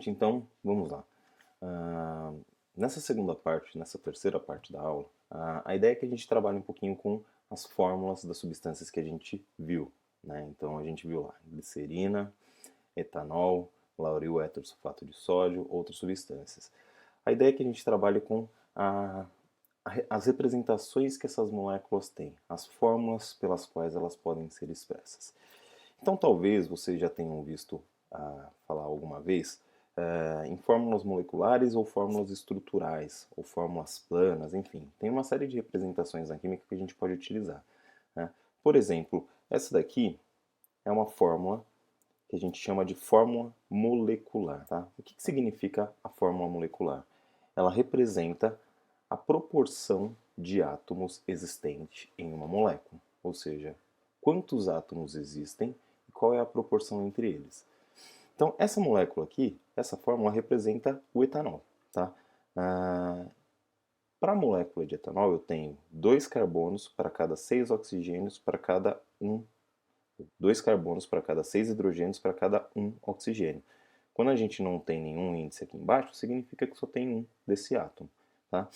gente, então vamos lá. Nessa nessa terceira parte da aula, a ideia é que a gente trabalhe um pouquinho com as fórmulas das substâncias que a gente viu, né? Então a gente viu lá glicerina, etanol, lauril sulfato de sódio, outras substâncias. A ideia é que a gente trabalhe com as representações que essas moléculas têm, as fórmulas pelas quais elas podem ser expressas. Então talvez vocês já tenham visto falar alguma vez em fórmulas moleculares ou fórmulas estruturais, ou fórmulas planas, enfim. Tem uma série de representações na química que a gente pode utilizar, né? Por exemplo, essa daqui é uma fórmula que a gente chama de fórmula molecular. Tá? O que significa a fórmula molecular? Ela representa a proporção de átomos existente em uma molécula, ou seja, quantos átomos existem e qual é a proporção entre eles. Então, essa molécula aqui, essa fórmula representa o etanol. Tá? Para a molécula de etanol, eu tenho 2 carbonos para cada 6 oxigênios para cada 2 carbonos para cada 6 hidrogênios para cada 1 oxigênio. Quando a gente não tem nenhum índice aqui embaixo, significa que só tem um desse átomo. Tá?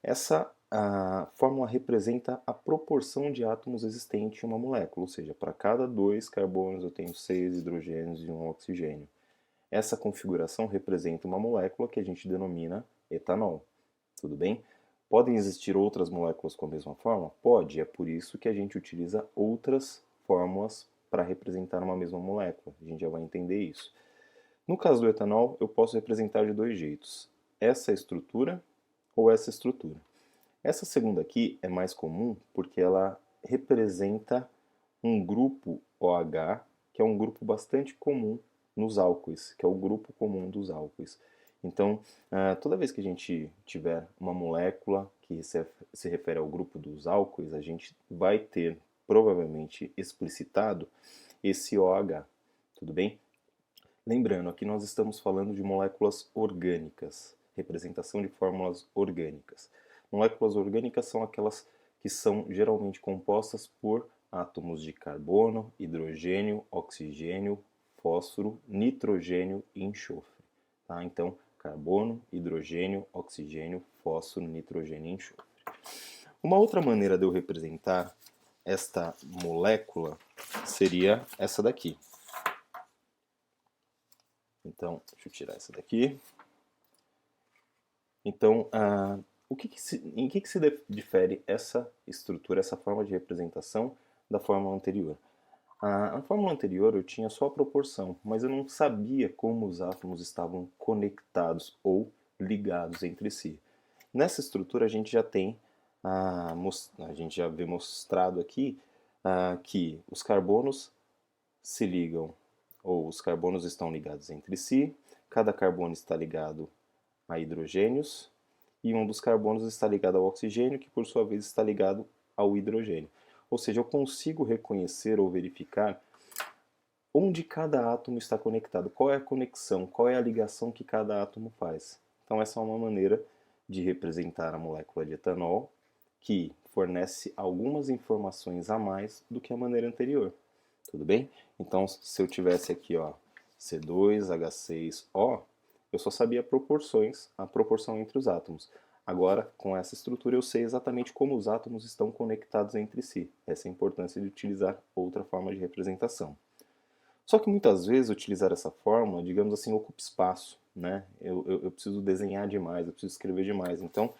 Essa fórmula representa a proporção de átomos existente em uma molécula, ou seja, para cada 2 carbonos eu tenho 6 hidrogênios e 1 oxigênio. Essa configuração representa uma molécula que a gente denomina etanol. Tudo bem? Podem existir outras moléculas com a mesma forma? Pode, é por isso que a gente utiliza outras fórmulas para representar uma mesma molécula. A gente já vai entender isso. No caso do etanol, eu posso representar de dois jeitos. Essa estrutura ou essa estrutura. Essa segunda aqui é mais comum porque ela representa um grupo OH, que é um grupo bastante comum nos álcoois, que é o grupo comum dos álcoois. Então, toda vez que a gente tiver uma molécula que se refere ao grupo dos álcoois, a gente vai ter provavelmente explicitado esse OH. Tudo bem? Lembrando, aqui nós estamos falando de moléculas orgânicas, representação de fórmulas orgânicas. Moléculas orgânicas são aquelas que são geralmente compostas por átomos de carbono, hidrogênio, oxigênio, fósforo, nitrogênio e enxofre. Tá? Então, carbono, hidrogênio, oxigênio, fósforo, nitrogênio e enxofre. Uma outra maneira de eu representar esta molécula seria essa daqui. Então, deixa eu tirar essa daqui. Então, em que se difere essa estrutura, essa forma de representação da fórmula anterior? Na fórmula anterior eu tinha só a proporção, mas eu não sabia como os átomos estavam conectados ou ligados entre si. Nessa estrutura a gente já tem, a gente já vê mostrado aqui que os carbonos se ligam, ou os carbonos estão ligados entre si, cada carbono está ligado a hidrogênios, e um dos carbonos está ligado ao oxigênio, que por sua vez está ligado ao hidrogênio. Ou seja, eu consigo reconhecer ou verificar onde cada átomo está conectado, qual é a conexão, qual é a ligação que cada átomo faz. Então essa é uma maneira de representar a molécula de etanol, que fornece algumas informações a mais do que a maneira anterior. Tudo bem? Então, se eu tivesse aqui, ó, C2H6O, eu só sabia proporções, a proporção entre os átomos. Agora, com essa estrutura, eu sei exatamente como os átomos estão conectados entre si. Essa é a importância de utilizar outra forma de representação. Só que muitas vezes utilizar essa forma, digamos assim, ocupa espaço, né? Eu preciso desenhar demais, eu preciso escrever demais. Então,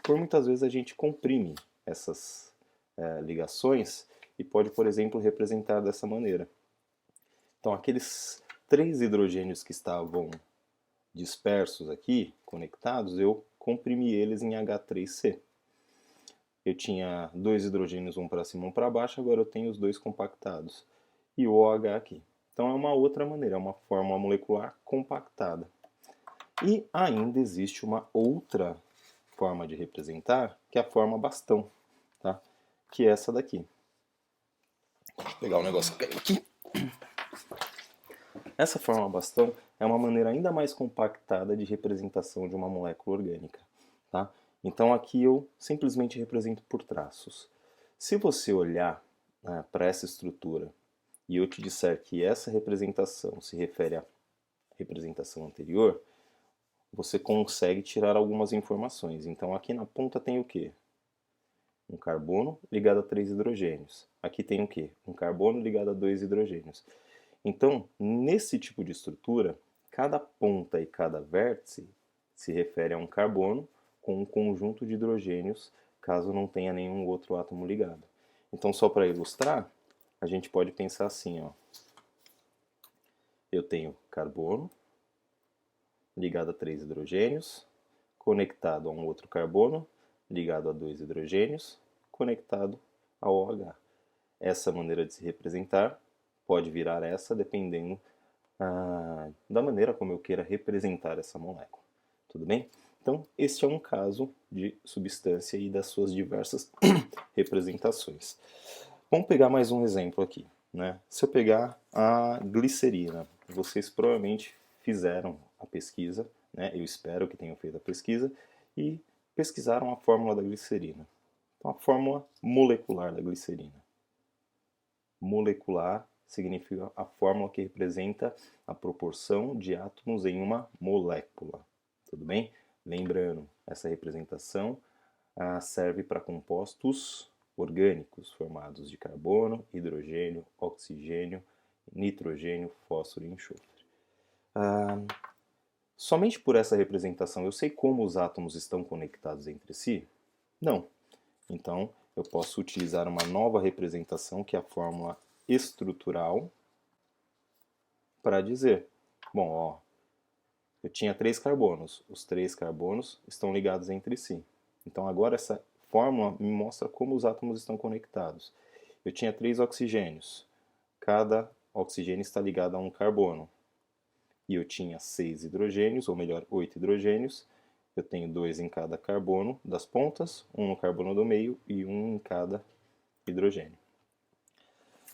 por muitas vezes a gente comprime essas ligações e pode, por exemplo, representar dessa maneira. Então, aqueles 3 hidrogênios que estavam dispersos aqui, conectados, eu comprimi eles em H3C. Eu tinha 2 hidrogênios, um para cima e um para baixo, agora eu tenho os 2 compactados. E o OH aqui. Então é uma outra maneira, é uma fórmula molecular compactada. E ainda existe uma outra forma de representar, que é a forma bastão, tá? Que é essa daqui. Deixa eu pegar um negócio que caiu aqui. Essa forma bastão é uma maneira ainda mais compactada de representação de uma molécula orgânica. Tá? Então aqui eu simplesmente represento por traços. Se você olhar para essa estrutura e eu te disser que essa representação se refere representação anterior, você consegue tirar algumas informações. Então aqui na ponta tem o quê? Um carbono ligado a 3 hidrogênios. Aqui tem o quê? Um carbono ligado a 2 hidrogênios. Então, nesse tipo de estrutura, cada ponta e cada vértice se refere a um carbono com um conjunto de hidrogênios, caso não tenha nenhum outro átomo ligado. Então, só para ilustrar, a gente pode pensar assim, ó. Eu tenho carbono ligado a 3 hidrogênios, conectado a um outro carbono ligado a 2 hidrogênios, conectado ao OH. Essa maneira de se representar pode virar essa dependendo da maneira como eu queira representar essa molécula. Tudo bem? Então, este é um caso de substância e das suas diversas representações. Vamos pegar mais um exemplo aqui. Né? Se eu pegar a glicerina, vocês provavelmente fizeram a pesquisa, né? Eu espero que tenham feito a pesquisa, e pesquisaram a fórmula da glicerina. Então, a fórmula molecular da glicerina. Molecular significa a fórmula que representa a proporção de átomos em uma molécula. Tudo bem? Lembrando, essa representação serve para compostos orgânicos formados de carbono, hidrogênio, oxigênio, nitrogênio, fósforo e enxofre. Somente por essa representação eu sei como os átomos estão conectados entre si? Não. Então, eu posso utilizar uma nova representação, que é a fórmula estrutural, para dizer, bom, ó, eu tinha 3 carbonos, os 3 carbonos estão ligados entre si. Então agora essa fórmula me mostra como os átomos estão conectados. Eu tinha 3 oxigênios, cada oxigênio está ligado a um carbono. E eu tinha 6 hidrogênios, ou melhor, 8 hidrogênios. Eu tenho 2 em cada carbono das pontas, um no carbono do meio e um em cada hidrogênio.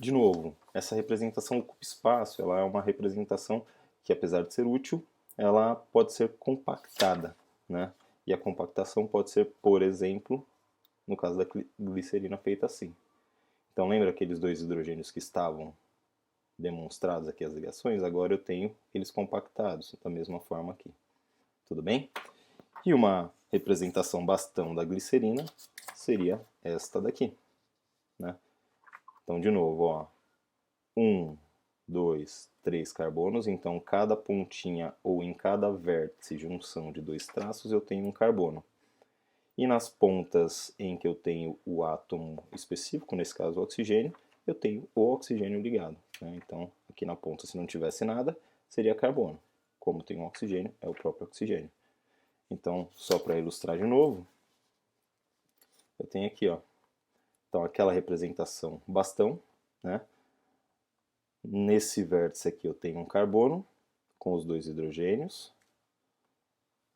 De novo, essa representação ocupa espaço, ela é uma representação que, apesar de ser útil, ela pode ser compactada, né? E a compactação pode ser, por exemplo, no caso da glicerina, feita assim. Então lembra aqueles 2 hidrogênios que estavam demonstrados aqui as ligações? Agora eu tenho eles compactados da mesma forma aqui. Tudo bem? E uma representação bastão da glicerina seria esta daqui, né? Então, de novo, ó, 1, 2, 3 carbonos, então cada pontinha ou em cada vértice, junção de 2 traços, eu tenho um carbono. E nas pontas em que eu tenho o átomo específico, nesse caso o oxigênio, eu tenho o oxigênio ligado. Né? Então, aqui na ponta, se não tivesse nada, seria carbono. Como tem um oxigênio, é o próprio oxigênio. Então, só para ilustrar de novo, eu tenho aqui, ó, então aquela representação bastão, né? Nesse vértice aqui eu tenho um carbono com os 2 hidrogênios,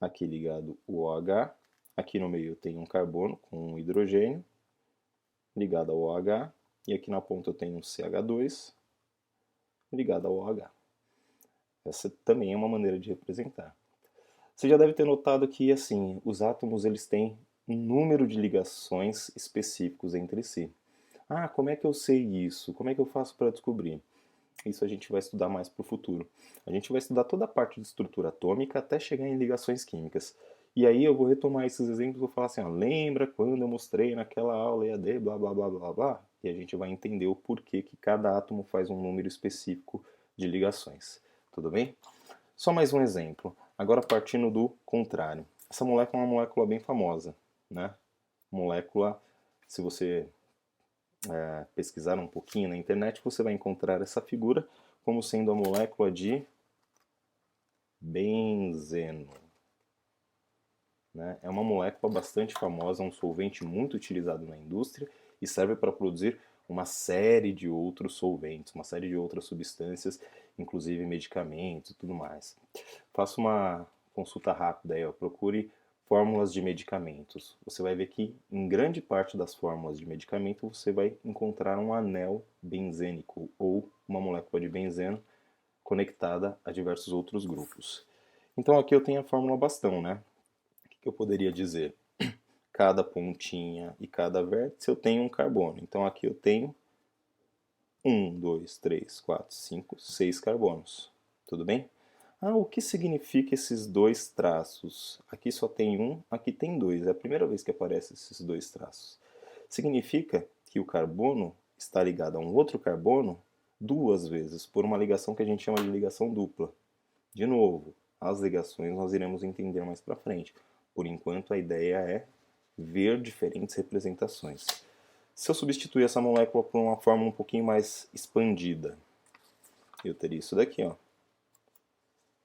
aqui ligado o OH, aqui no meio eu tenho um carbono com um hidrogênio ligado ao OH, e aqui na ponta eu tenho um CH2 ligado ao OH. Essa também é uma maneira de representar. Você já deve ter notado que assim, os átomos eles têm um número de ligações específicos entre si. Ah, como é que eu sei isso? Como é que eu faço para descobrir? Isso a gente vai estudar mais para o futuro. A gente vai estudar toda a parte de estrutura atômica até chegar em ligações químicas. E aí eu vou retomar esses exemplos e vou falar assim, ó, lembra quando eu mostrei naquela aula EAD, blá blá blá blá blá? E a gente vai entender o porquê que cada átomo faz um número específico de ligações. Tudo bem? Só mais um exemplo. Agora partindo do contrário. Essa molécula é uma molécula bem famosa, né? Molécula, se você pesquisar um pouquinho na internet, você vai encontrar essa figura como sendo a molécula de benzeno. Né? É uma molécula bastante famosa, um solvente muito utilizado na indústria e serve para produzir uma série de outros solventes, uma série de outras substâncias, inclusive medicamentos e tudo mais. Faça uma consulta rápida aí, ó, procure fórmulas de medicamentos. Você vai ver que em grande parte das fórmulas de medicamento você vai encontrar um anel benzênico ou uma molécula de benzeno conectada a diversos outros grupos. Então aqui eu tenho a fórmula bastão, né? O que eu poderia dizer? Cada pontinha e cada vértice eu tenho um carbono. Então aqui eu tenho 1, 2, 3, 4, 5, 6 carbonos. Tudo bem? Ah, o que significa esses dois traços? Aqui só tem um, aqui tem dois. É a primeira vez que aparecem esses dois traços. Significa que o carbono está ligado a um outro carbono duas vezes, por uma ligação que a gente chama de ligação dupla. De novo, as ligações nós iremos entender mais para frente. Por enquanto, a ideia é ver diferentes representações. Se eu substituir essa molécula por uma forma um pouquinho mais expandida, eu teria isso daqui, ó.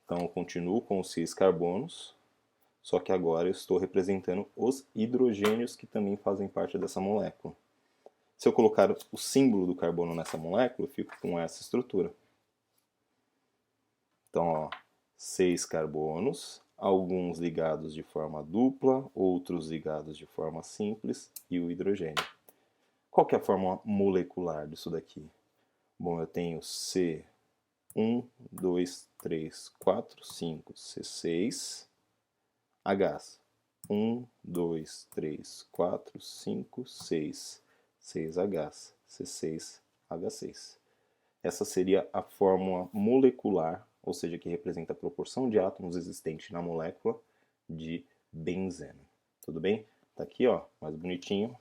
Então, eu continuo com os 6 carbonos, só que agora eu estou representando os hidrogênios que também fazem parte dessa molécula. Se eu colocar o símbolo do carbono nessa molécula, eu fico com essa estrutura. Então, ó, 6 carbonos, alguns ligados de forma dupla, outros ligados de forma simples e o hidrogênio. Qual que é a forma molecular disso daqui? Bom, eu tenho C1, 2, 3, 4, 5, C6, H. 1, 2, 3, 4, 5, 6, 6H, C6H6. Essa seria a fórmula molecular, ou seja, que representa a proporção de átomos existente na molécula de benzeno. Tudo bem? Tá aqui, ó, mais bonitinho,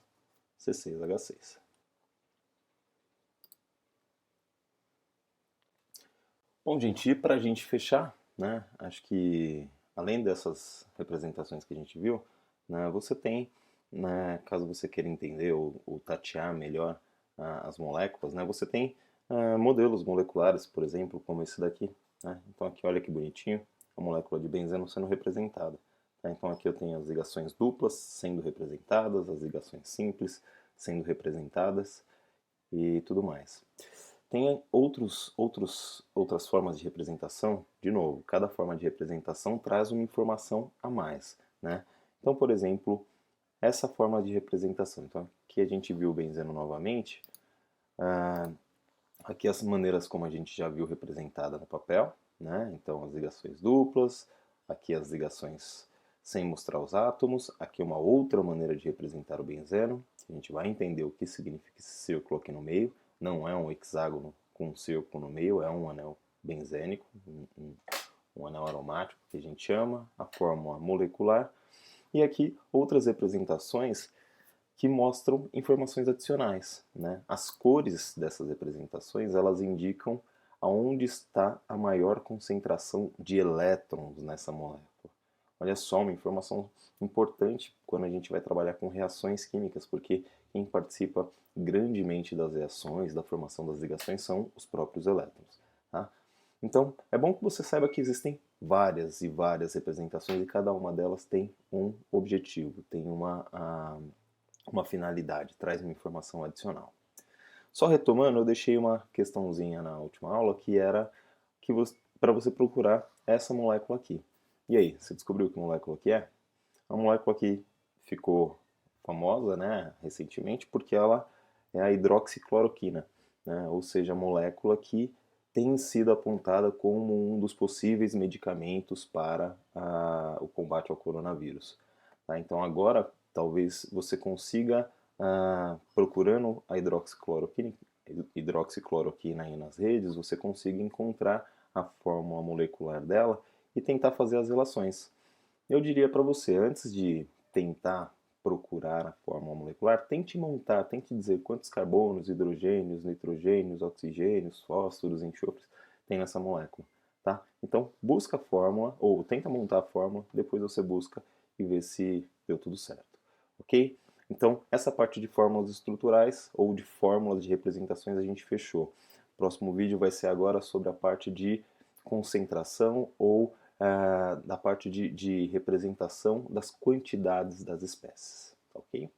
C6H6. Bom, gente, e para a gente fechar, né, acho que além dessas representações que a gente viu, né, você tem, né, caso você queira entender ou tatear melhor as moléculas, né, você tem modelos moleculares, por exemplo, como esse daqui. Né? Então aqui olha que bonitinho, a molécula de benzeno sendo representada. Tá? Então aqui eu tenho as ligações duplas sendo representadas, as ligações simples sendo representadas e tudo mais. Tem outras formas de representação. De novo, cada forma de representação traz uma informação a mais. Né? Então, por exemplo, essa forma de representação. Então, aqui a gente viu o benzeno novamente. Aqui as maneiras como a gente já viu representada no papel. Né? Então, as ligações duplas. Aqui as ligações sem mostrar os átomos. Aqui uma outra maneira de representar o benzeno. A gente vai entender o que significa esse círculo aqui no meio. Não é um hexágono com um círculo no meio, é um anel benzênico, um anel aromático que a gente chama, a fórmula molecular. E aqui outras representações que mostram informações adicionais. Né? As cores dessas representações, elas indicam aonde está a maior concentração de elétrons nessa molécula. Olha só, uma informação importante quando a gente vai trabalhar com reações químicas, porque quem participa grandemente das reações, da formação das ligações, são os próprios elétrons. Tá? Então, é bom que você saiba que existem várias e várias representações e cada uma delas tem um objetivo, tem uma finalidade, traz uma informação adicional. Só retomando, eu deixei uma questãozinha na última aula que era que para você procurar essa molécula aqui. E aí, você descobriu que molécula que é? A molécula que ficou famosa, né, recentemente, porque ela é a hidroxicloroquina, né, ou seja, a molécula que tem sido apontada como um dos possíveis medicamentos para o combate ao coronavírus. Tá? Então agora talvez você consiga, procurando a hidroxicloroquina aí nas redes, você consiga encontrar a fórmula molecular dela e tentar fazer as relações. Eu diria para você, antes de tentar procurar a fórmula molecular, tente montar, tente dizer quantos carbonos, hidrogênios, nitrogênios, oxigênios, fósforos, enxofres tem nessa molécula. Tá? Então, busca a fórmula, ou tenta montar a fórmula, depois você busca e vê se deu tudo certo. Ok? Então, essa parte de fórmulas estruturais ou de fórmulas de representações a gente fechou. O próximo vídeo vai ser agora sobre a parte de concentração ou da parte de representação das quantidades das espécies. Tá ok?